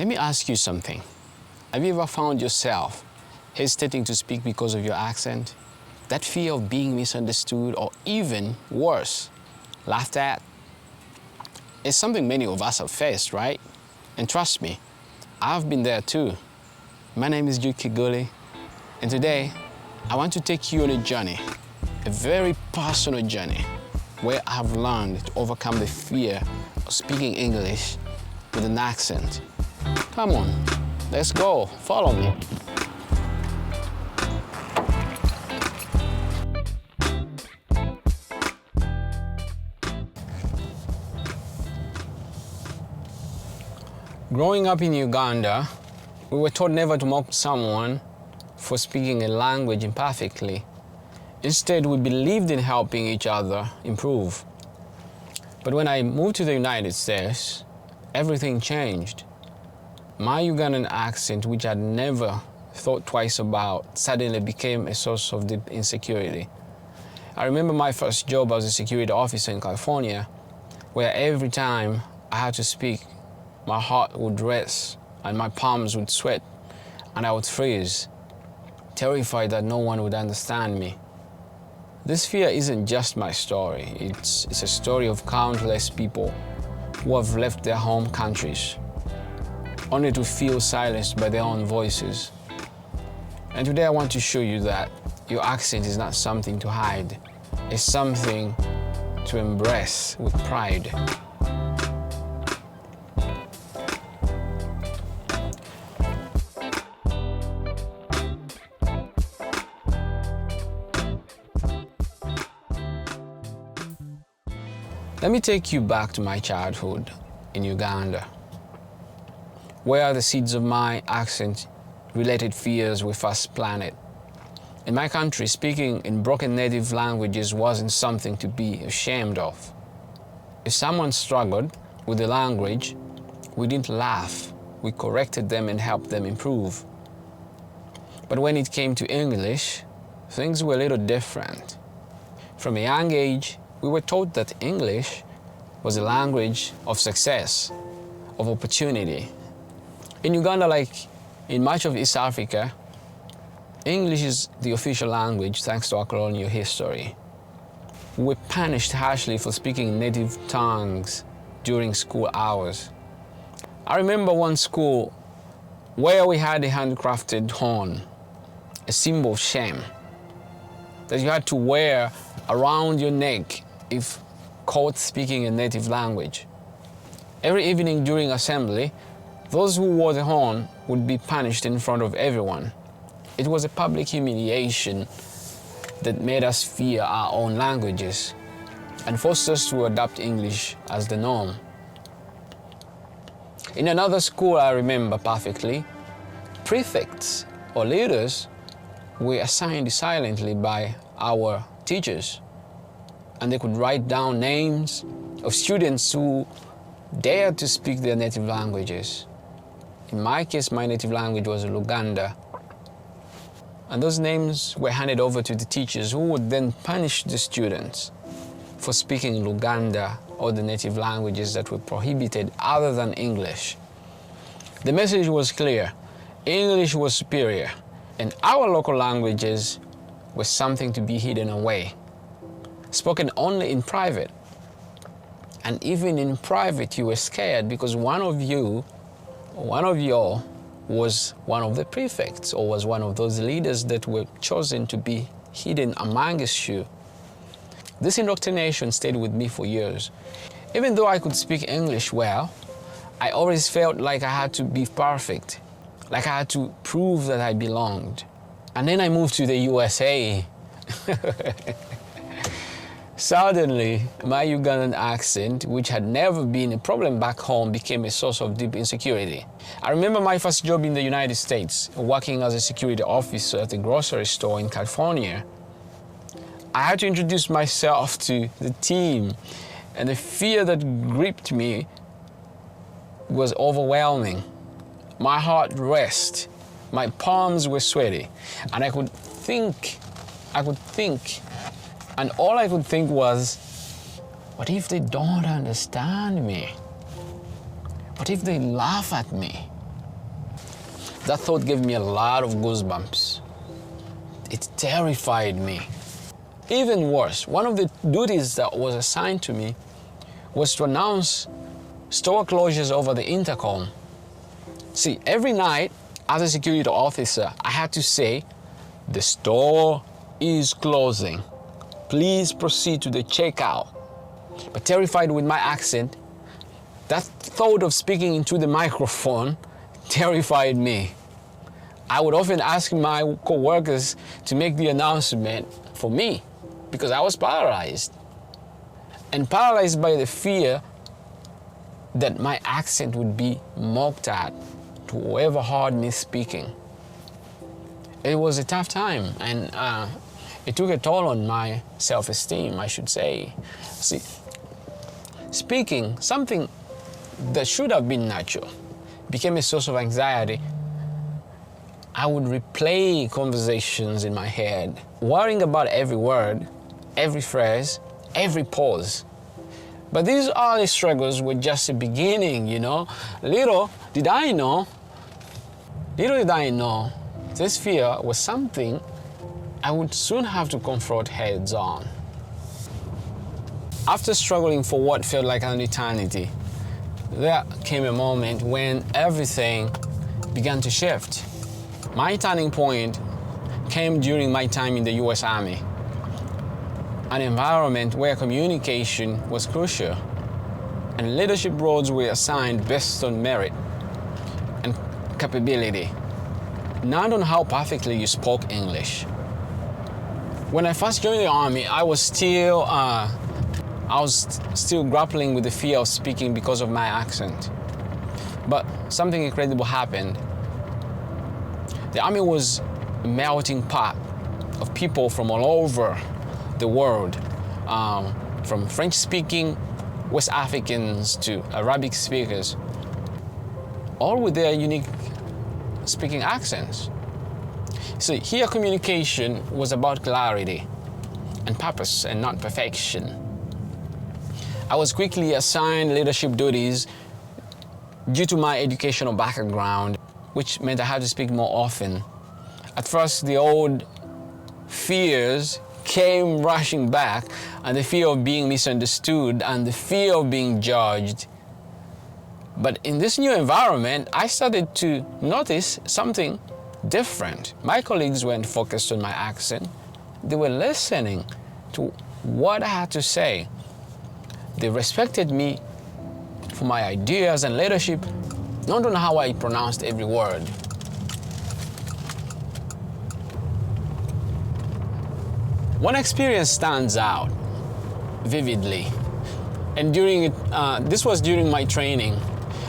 Let me ask you something. Have you ever found yourself hesitating to speak because of your accent? That fear of being misunderstood or even worse, laughed at? It's something many of us have faced, right? And trust me, I've been there too. My name is Judek, and today I want to take you on a journey, a very personal journey, where I've learned to overcome the fear of speaking English with an accent. Come on, let's go, follow me. Growing up in Uganda, we were taught never to mock someone for speaking a language imperfectly. Instead, we believed in helping each other improve. But when I moved to the United States, everything changed. My Ugandan accent, which I'd never thought twice about, suddenly became a source of deep insecurity. I remember my first job as a security officer in California, where every time I had to speak, my heart would race and my palms would sweat and I would freeze, terrified that no one would understand me. This fear isn't just my story, it's a story of countless people who have left their home countries only to feel silenced by their own voices. And today I want to show you that your accent is not something to hide, it's something to embrace with pride. Let me take you back to my childhood in Uganda, where the seeds of my accent-related fears were first planted. In my country, speaking in broken native languages wasn't something to be ashamed of. If someone struggled with the language, we didn't laugh. We corrected them and helped them improve. But when it came to English, things were a little different. From a young age, we were taught that English was a language of success, of opportunity. In Uganda, like in much of East Africa, English is the official language thanks to our colonial history. We were punished harshly for speaking native tongues during school hours. I remember one school where we had a handcrafted horn, a symbol of shame, that you had to wear around your neck if caught speaking a native language. Every evening during assembly, those who wore the horn would be punished in front of everyone. It was a public humiliation that made us fear our own languages and forced us to adopt English as the norm. In another school I remember perfectly, prefects or leaders were assigned silently by our teachers, and they could write down names of students who dared to speak their native languages. In my case, my native language was Luganda. And those names were handed over to the teachers who would then punish the students for speaking Luganda or the native languages that were prohibited other than English. The message was clear. English was superior, and our local languages were something to be hidden away, spoken only in private. And even in private, you were scared because one of y'all was one of the prefects or was one of those leaders that were chosen to be hidden amongst you. This indoctrination stayed with me for years. Even though I could speak English well, I always felt like I had to be perfect, like I had to prove that I belonged. And then I moved to the USA. Suddenly, my Ugandan accent, which had never been a problem back home, became a source of deep insecurity. I remember my first job in the United States, working as a security officer at a grocery store in California. I had to introduce myself to the team, and the fear that gripped me was overwhelming. My heart raced, my palms were sweaty, and I could think, and all I could think was, what if they don't understand me? What if they laugh at me? That thought gave me a lot of goosebumps. It terrified me. Even worse, one of the duties that was assigned to me was to announce store closures over the intercom. See, every night as a security officer, I had to say, "The store is closing. Please proceed to the checkout." But terrified with my accent, that thought of speaking into the microphone terrified me. I would often ask my co-workers to make the announcement for me because I was paralyzed. And paralyzed by the fear that my accent would be mocked at to whoever heard me speaking. It was a tough time, and it took a toll on my self-esteem, I should say. See, speaking, something that should have been natural, became a source of anxiety. I would replay conversations in my head, worrying about every word, every phrase, every pause. But these early struggles were just a beginning, you know. Little did I know, this fear was something I would soon have to confront heads on. After struggling for what felt like an eternity, there came a moment when everything began to shift. My turning point came during my time in the US Army, an environment where communication was crucial and leadership roles were assigned based on merit and capability, not on how perfectly you spoke English. When I first joined the Army, I was still grappling with the fear of speaking because of my accent. But something incredible happened. The Army was a melting pot of people from all over the world, from French-speaking West Africans to Arabic speakers, all with their unique speaking accents. So here communication was about clarity and purpose and not perfection. I was quickly assigned leadership duties due to my educational background, which meant I had to speak more often. At first, the old fears came rushing back, and the fear of being misunderstood and the fear of being judged. But in this new environment, I started to notice something different. My colleagues weren't focused on my accent. They were listening to what I had to say. They respected me for my ideas and leadership, not on how I pronounced every word. One experience stands out vividly, and this was during my training.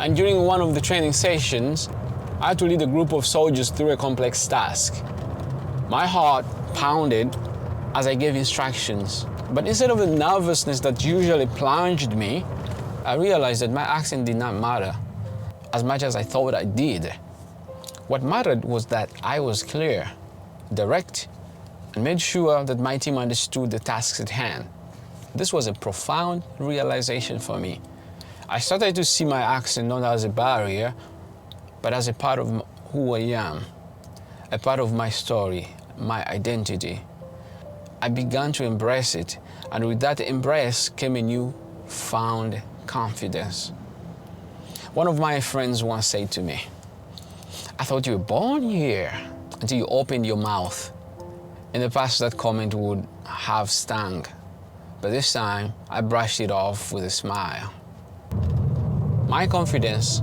And during one of the training sessions, I had to lead a group of soldiers through a complex task. My heart pounded as I gave instructions, but instead of the nervousness that usually plunged me, I realized that my accent did not matter as much as I thought I did. What mattered was that I was clear, direct, and made sure that my team understood the tasks at hand. This was a profound realization for me. I started to see my accent not as a barrier, but as a part of who I am, a part of my story, my identity. I began to embrace it, and with that embrace came a newfound confidence. One of my friends once said to me, "I thought you were born here until you opened your mouth." In the past, that comment would have stung, but this time I brushed it off with a smile. My confidence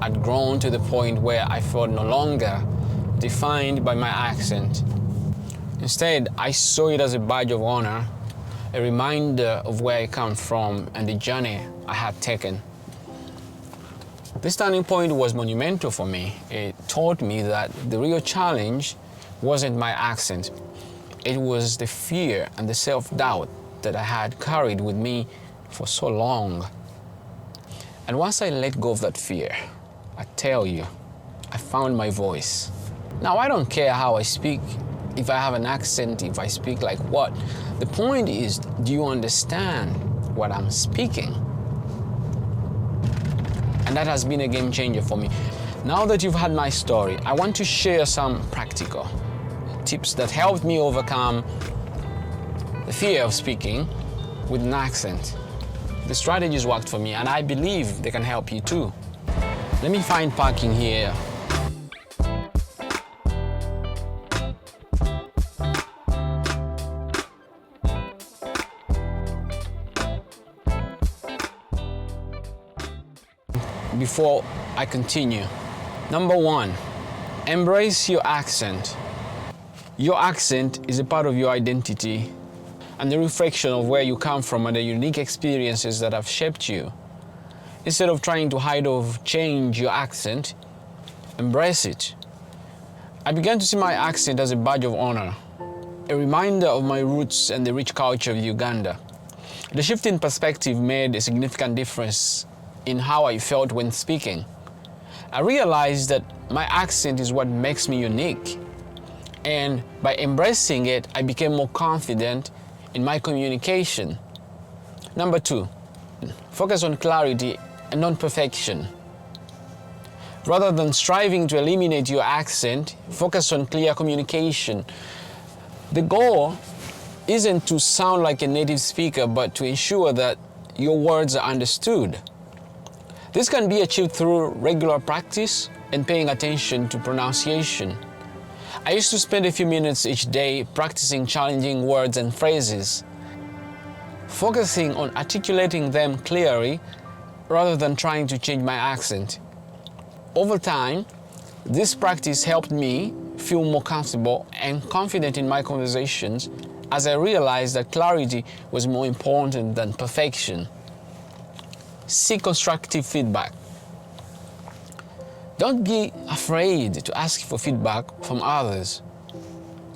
had grown to the point where I felt no longer defined by my accent. Instead, I saw it as a badge of honor, a reminder of where I come from and the journey I had taken. This turning point was monumental for me. It taught me that the real challenge wasn't my accent. It was the fear and the self-doubt that I had carried with me for so long. And once I let go of that fear, I tell you, I found my voice. Now, I don't care how I speak, if I have an accent, if I speak like what. The point is, do you understand what I'm speaking? And that has been a game changer for me. Now that you've had my story, I want to share some practical tips that helped me overcome the fear of speaking with an accent. The strategies worked for me, and I believe they can help you too. Let me find parking here. Before I continue, number one, embrace your accent. Your accent is a part of your identity and the reflection of where you come from and the unique experiences that have shaped you. Instead of trying to hide or change your accent, embrace it. I began to see my accent as a badge of honor, a reminder of my roots and the rich culture of Uganda. The shift in perspective made a significant difference in how I felt when speaking. I realized that my accent is what makes me unique. And by embracing it, I became more confident in my communication. Number two, focus on clarity and not perfection. Rather than striving to eliminate your accent, focus on clear communication. The goal isn't to sound like a native speaker, but to ensure that your words are understood. This can be achieved through regular practice and paying attention to pronunciation. I used to spend a few minutes each day practicing challenging words and phrases, focusing on articulating them clearly rather than trying to change my accent. Over time, this practice helped me feel more comfortable and confident in my conversations as I realized that clarity was more important than perfection. Seek constructive feedback. Don't be afraid to ask for feedback from others.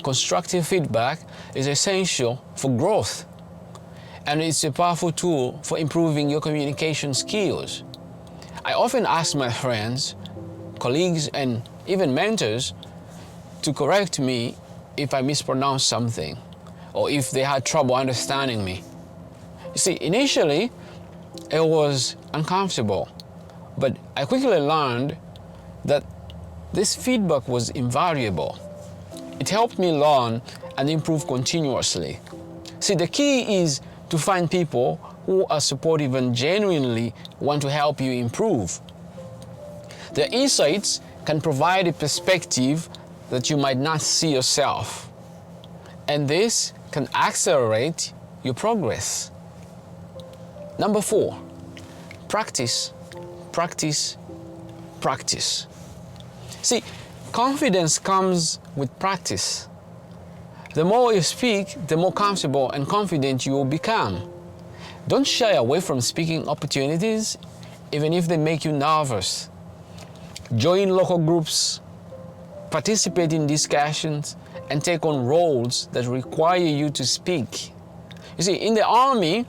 Constructive feedback is essential for growth, and it's a powerful tool for improving your communication skills. I often ask my friends, colleagues, and even mentors to correct me if I mispronounce something or if they had trouble understanding me. You see, initially, it was uncomfortable, but I quickly learned that this feedback was invaluable. It helped me learn and improve continuously. See, the key is to find people who are supportive and genuinely want to help you improve. Their insights can provide a perspective that you might not see yourself, and this can accelerate your progress. Number four, practice, practice, practice. See, confidence comes with practice. The more you speak, the more comfortable and confident you will become. Don't shy away from speaking opportunities, even if they make you nervous. Join local groups, participate in discussions, and take on roles that require you to speak. You see, in the army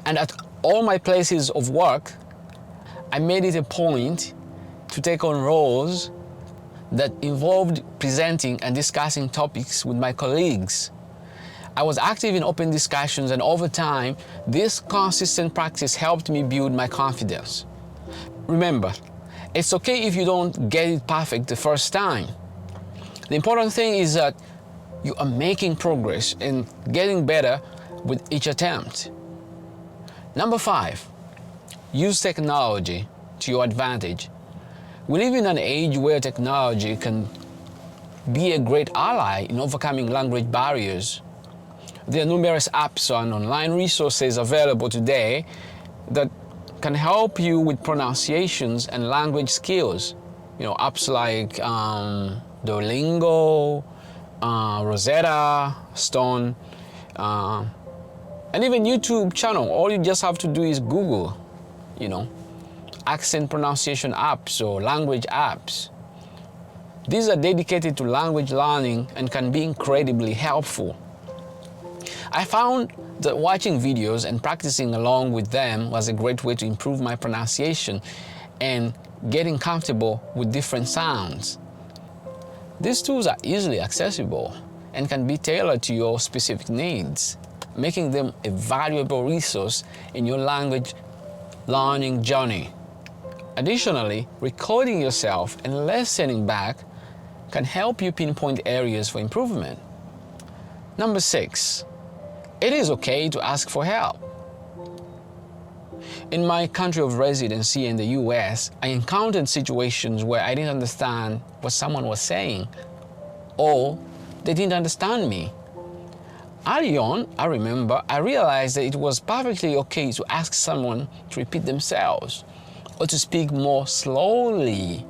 and at all my places of work, I made it a point to take on roles that involved presenting and discussing topics with my colleagues. I was active in open discussions, and over time, this consistent practice helped me build my confidence. Remember, it's okay if you don't get it perfect the first time. The important thing is that you are making progress and getting better with each attempt. Number five, use technology to your advantage. We live in an age where technology can be a great ally in overcoming language barriers. There are numerous apps and online resources available today that can help you with pronunciations and language skills. Apps like Duolingo, Rosetta Stone, and even YouTube channel. All you just have to do is Google, accent pronunciation apps or language apps. These are dedicated to language learning and can be incredibly helpful. I found that watching videos and practicing along with them was a great way to improve my pronunciation and getting comfortable with different sounds. These tools are easily accessible and can be tailored to your specific needs, making them a valuable resource in your language learning journey. Additionally, recording yourself and listening back can help you pinpoint areas for improvement. Number 6, it is okay to ask for help. In my country of residency in the US, I encountered situations where I didn't understand what someone was saying, or they didn't understand me. Early on, I remember, I realized that it was perfectly okay to ask someone to repeat themselves or to speak more slowly.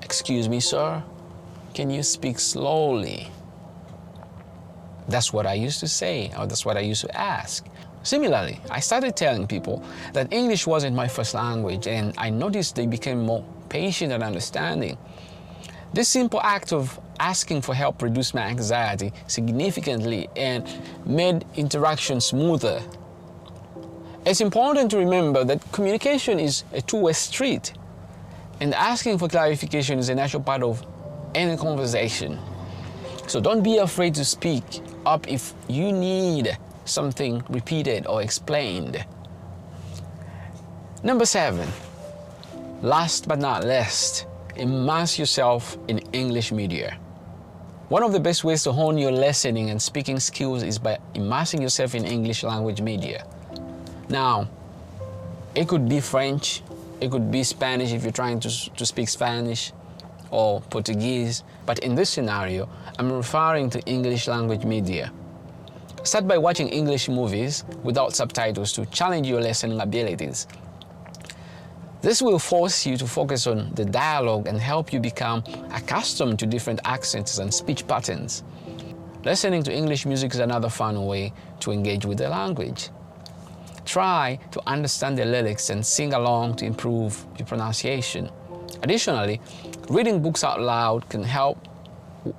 Excuse me, sir, can you speak slowly? That's what I used to say, or that's what I used to ask. Similarly, I started telling people that English wasn't my first language, and I noticed they became more patient and understanding. This simple act of asking for help reduced my anxiety significantly and made interaction smoother. It's important to remember that communication is a two-way street, and asking for clarification is a natural part of any conversation. So don't be afraid to speak up if you need something repeated or explained. Number 7, last but not least, immerse yourself in English media. One of the best ways to hone your listening and speaking skills is by immersing yourself in English language media. Now, it could be French, it could be Spanish if you're trying to speak Spanish, or Portuguese, but in this scenario, I'm referring to English language media. Start by watching English movies without subtitles to challenge your listening abilities. This will force you to focus on the dialogue and help you become accustomed to different accents and speech patterns. Listening to English music is another fun way to engage with the language. Try to understand the lyrics and sing along to improve your pronunciation. Additionally, reading books out loud can help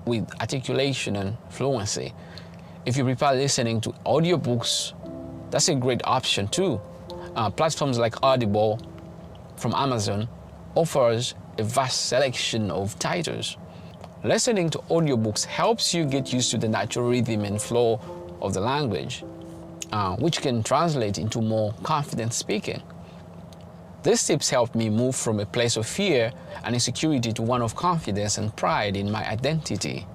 with articulation and fluency. If you prefer listening to audiobooks, that's a great option too. Platforms like Audible from Amazon offers a vast selection of titles. Listening to audiobooks helps you get used to the natural rhythm and flow of the language, which can translate into more confident speaking. These tips helped me move from a place of fear and insecurity to one of confidence and pride in my identity.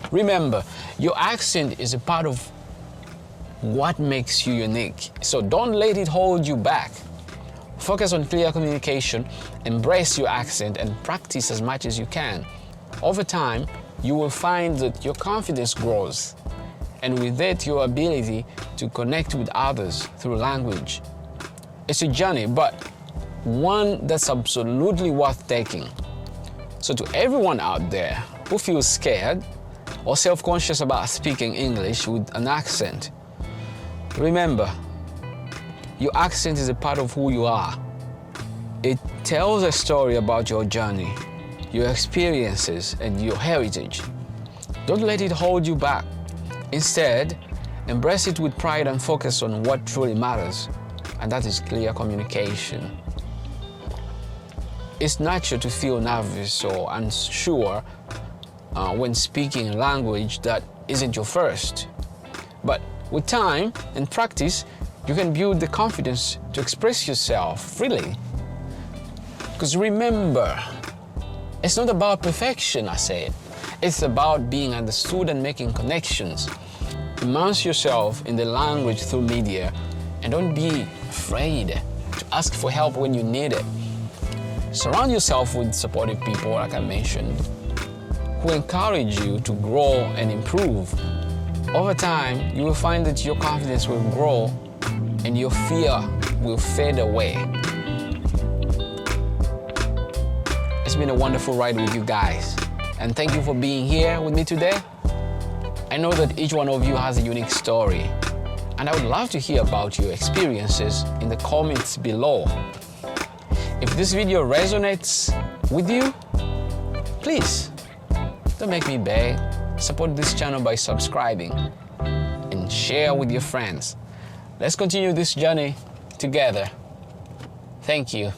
Remember, your accent is a part of what makes you unique, so don't let it hold you back. Focus on clear communication, embrace your accent, and practice as much as you can. Over time, you will find that your confidence grows, and with it, your ability to connect with others through language. It's a journey, but one that's absolutely worth taking. So to everyone out there who feels scared or self-conscious about speaking English with an accent, remember, your accent is a part of who you are. It tells a story about your journey, your experiences, and your heritage. Don't let it hold you back. Instead, embrace it with pride and focus on what truly matters, and that is clear communication. It's natural to feel nervous or unsure when speaking a language that isn't your first. But with time and practice, you can build the confidence to express yourself freely. Because remember, it's not about perfection, I said. It's about being understood and making connections. Immerse yourself in the language through media, and don't be afraid to ask for help when you need it. Surround yourself with supportive people, like I mentioned, who encourage you to grow and improve. Over time, you will find that your confidence will grow and your fear will fade away. It's been a wonderful ride with you guys, and thank you for being here with me today. I know that each one of you has a unique story, and I would love to hear about your experiences in the comments below. If this video resonates with you, please don't make me beg. Support this channel by subscribing and share with your friends. Let's continue this journey together. Thank you.